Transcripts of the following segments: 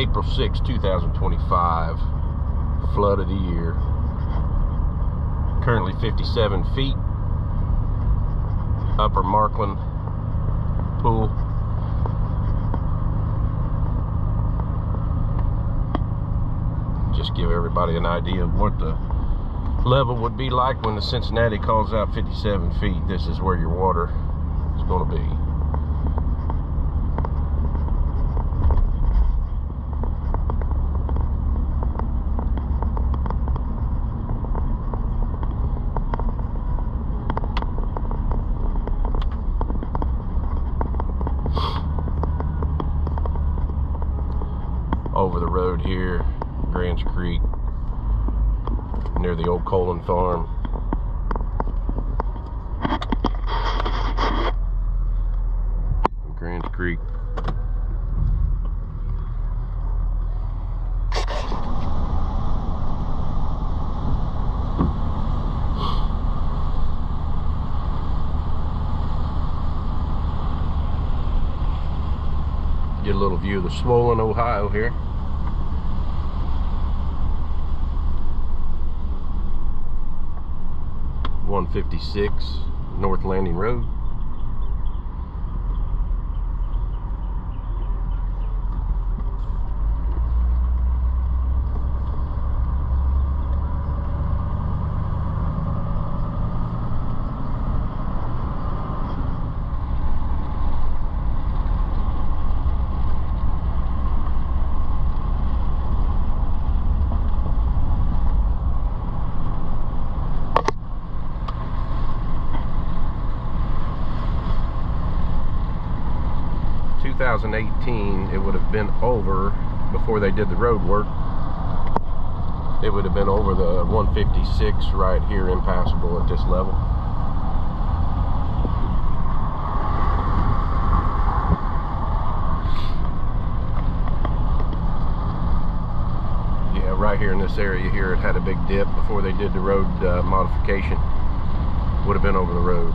April 6, 2025, flood of the year. Currently 57 feet. Upper Markland Pool. Just give everybody an idea of what the level would be like when the Cincinnati calls out 57 feet. This is where your water is going to be. Over the road here, Grants Creek, near the old Colin farm. Grants Creek. Get a little view of the swollen Ohio here. .156 North Landing Road. In 2018, it would have been over, before they did the road work, it would have been over the 156 right here, impassable at this level. Yeah, right here in this area here, it had a big dip before they did the road modification. Would have been over the road.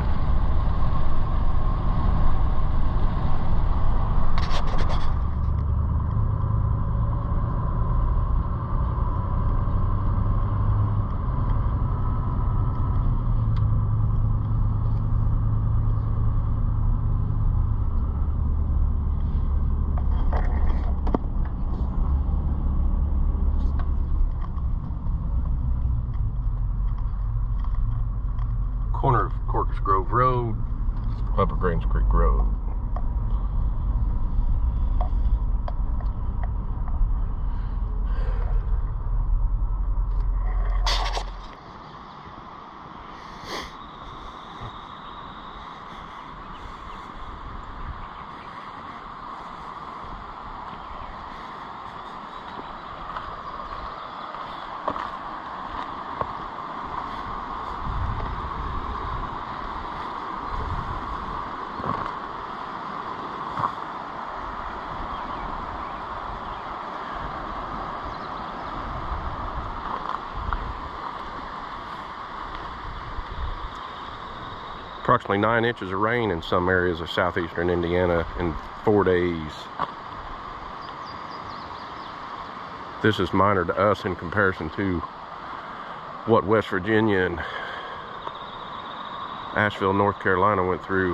Corner of Corcus Grove Road, Upper Grants Creek Road. Approximately 9 inches of rain in some areas of southeastern Indiana in 4 days. This is minor to us in comparison to what West Virginia and Asheville, North Carolina went through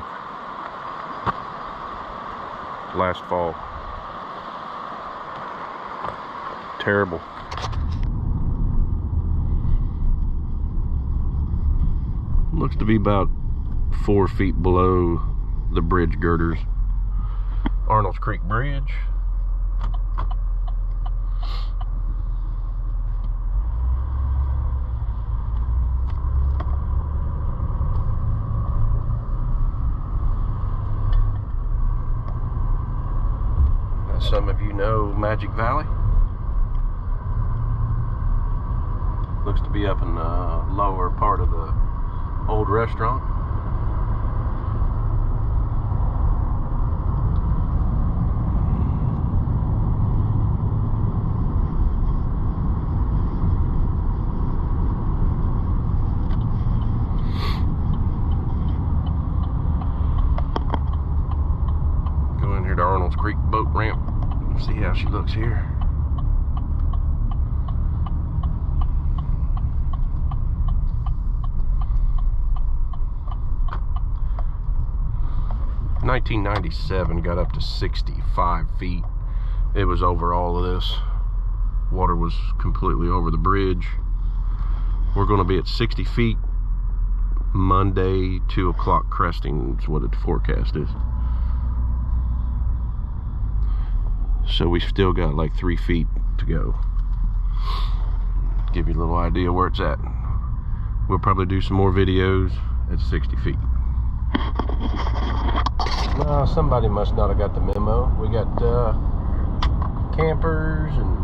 last fall. Terrible. Looks to be about 4 feet below the bridge girders. Arnold's Creek Bridge. As some of you know, Magic Valley. Looks to be up in the lower part of the old restaurant. Go in here to Arnold's Creek boat ramp and see how she looks here. 1997 got up to 65 feet. It was over all of this. Water was completely over the bridge. We're going to be at 60 feet Monday, 2 o'clock cresting is what the forecast is. So we still got like 3 feet to go. Give you a little idea where it's at. We'll probably do some more videos at 60 feet. No, somebody must not have got the memo. We got campers and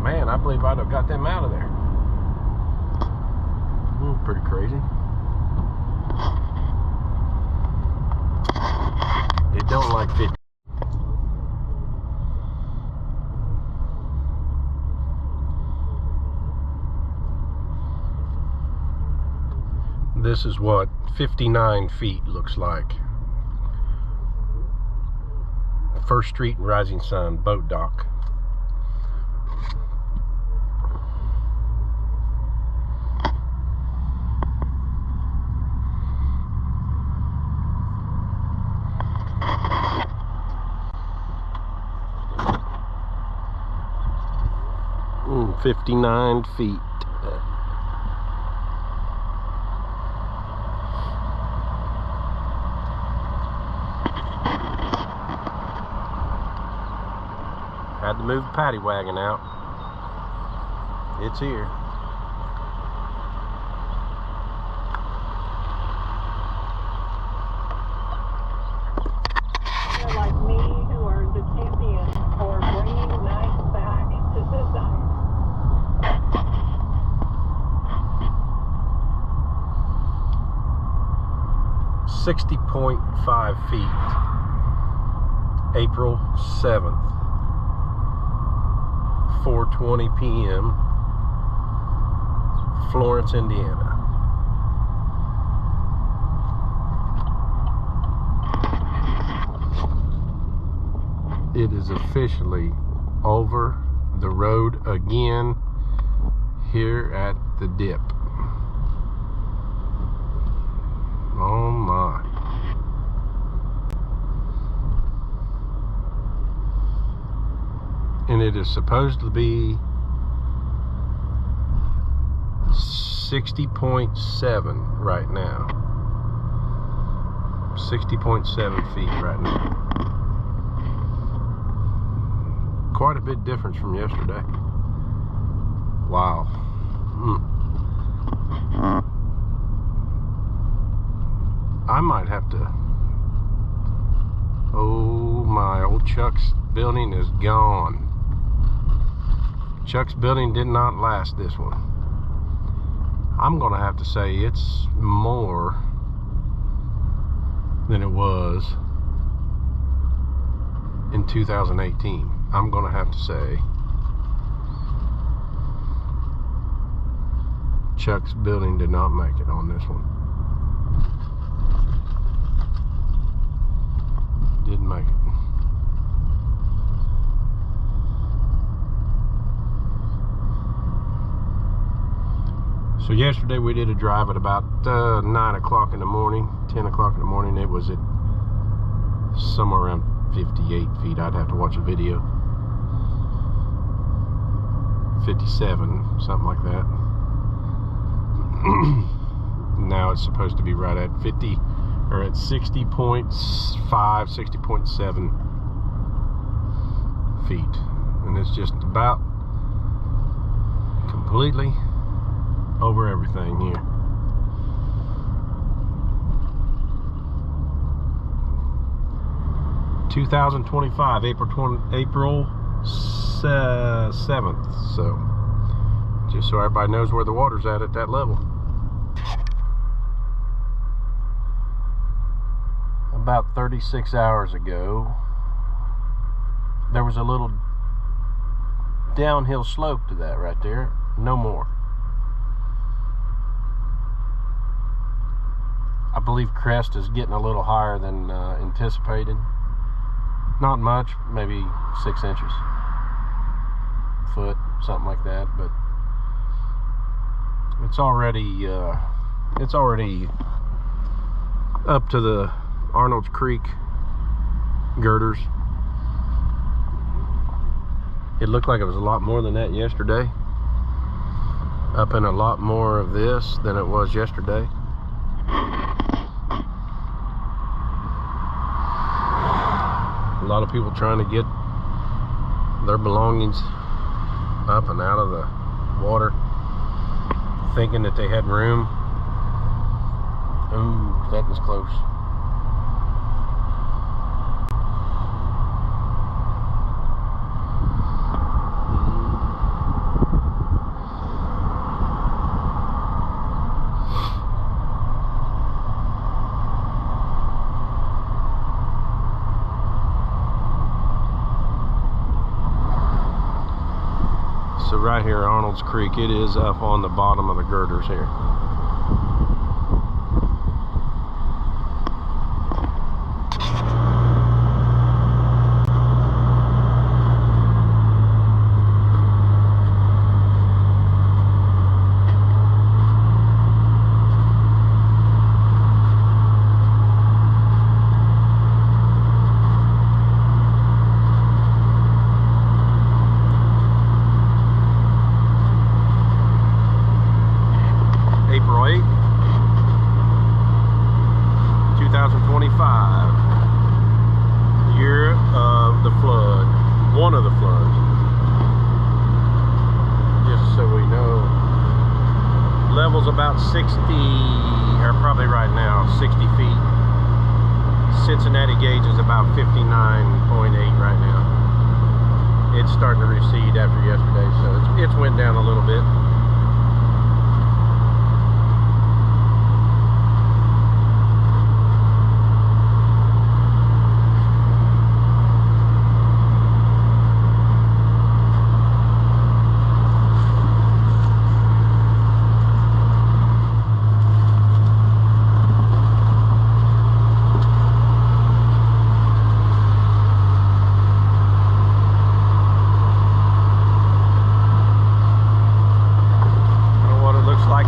man, I believe I'd have got them out of there. Pretty crazy. It don't like 50. This is what 59 feet looks like. First Street and Rising Sun boat dock. Mm, 59 feet. Had to move the paddy wagon out. It's here. They're like me who are the champions for bringing nice back to this ice. 60.5 feet. April 7th. 4:20 p.m. Florence, Indiana. It is officially over the road again here at the dip. Oh my. And it is supposed to be 60.7 right now. 60.7 feet right now. Quite a bit difference from yesterday. Wow. I might have to. Oh my, old Chuck's building is gone. Chuck's building did not last this one. I'm gonna have to say it's more than it was in 2018. I'm gonna have to say Chuck's building did not make it on this one. Didn't make it. So yesterday we did a drive at about 9 o'clock in the morning, 10 o'clock in the morning. It was at somewhere around 58 feet. I'd have to watch a video. 57, something like that. Now it's supposed to be right at 50, or at 60.5, 60.7 feet. And it's just about completely over everything here. (2025) April 7th. So just so everybody knows where the water's at that level. About 36 hours ago, there was a little downhill slope to that right there. No more. I believe crest is getting a little higher than anticipated. Not much, maybe 6 inches, foot, something like that. But it's already up to the Arnold's Creek girders. It looked like it was a lot more than that yesterday. Up in a lot more of this than it was yesterday. A lot of people trying to get their belongings up and out of the water, thinking that they had room. Ooh, that was close. So right here, Arnold's Creek, it is up on the bottom of the girders here. April 8th, 2025, year of the flood, one of the floods. Just so we know, level's about 60, or probably right now, 60 feet. Cincinnati gauge is about 59.8 right now. It's starting to recede after yesterday, so it's went down a little bit.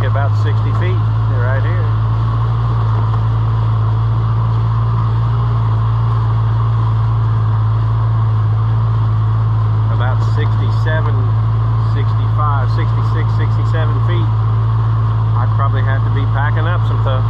About 60 feet right here. About 67, 65, 66, 67 feet. I'd probably have to be packing up some stuff.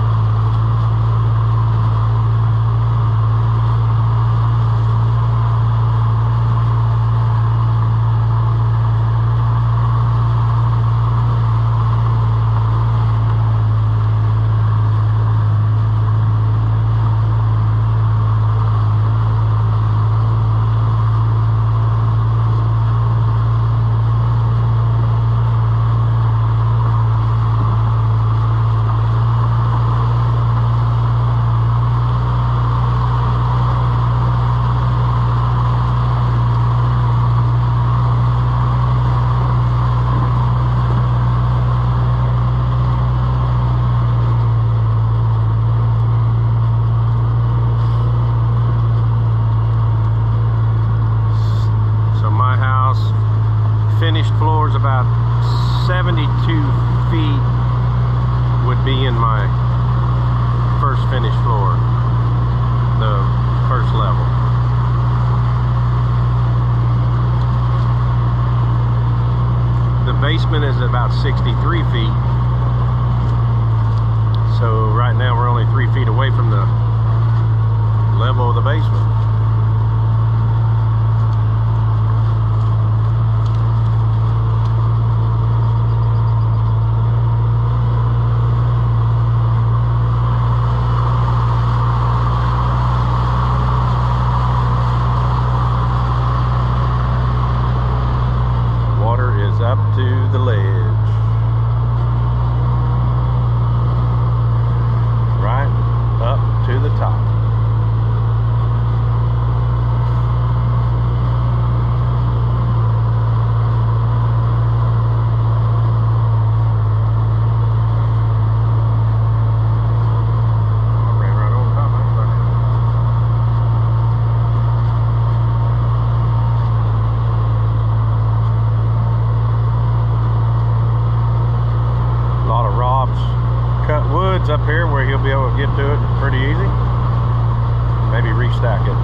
Finished floors about 72 feet would be in my first finished floor, the first level. The basement is about 63 feet, so right now we're only 3 feet away from the level of the basement. Up to the ledge, right up to the top. Up here where he'll be able to get to it pretty easy. Maybe restack it.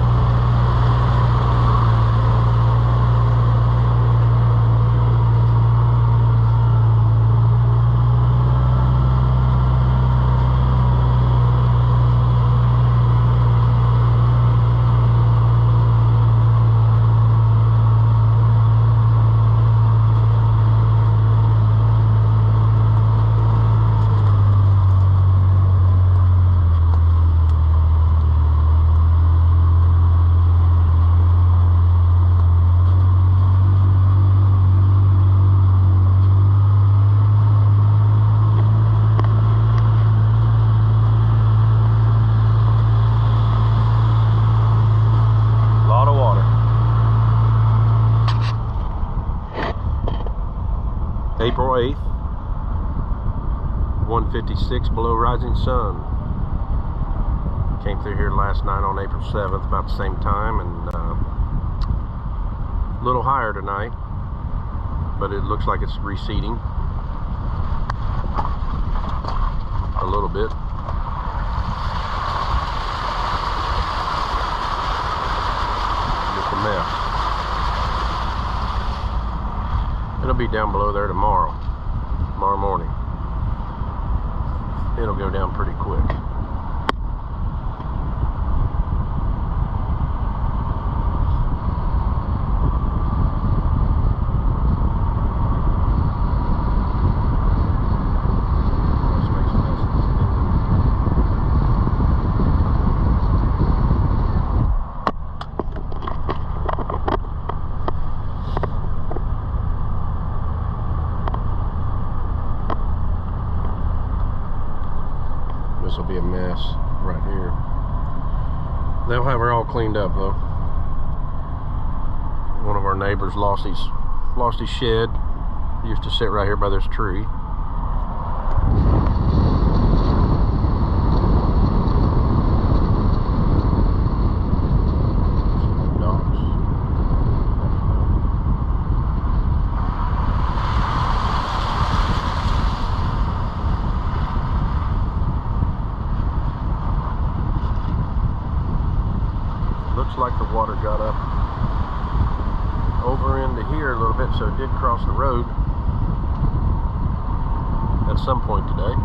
April 8th, 1:56 below rising sun. Came through here last night on April 7th about the same time, and a little higher tonight, but it looks like it's receding a little bit. Just a mess. It'll be down below there tomorrow morning. It'll go down pretty quick. This will be a mess right here. They'll have her all cleaned up though. One of our neighbors lost his shed. He used to sit right here by this tree. Looks like the water got up over into here a little bit, so it did cross the road at some point today.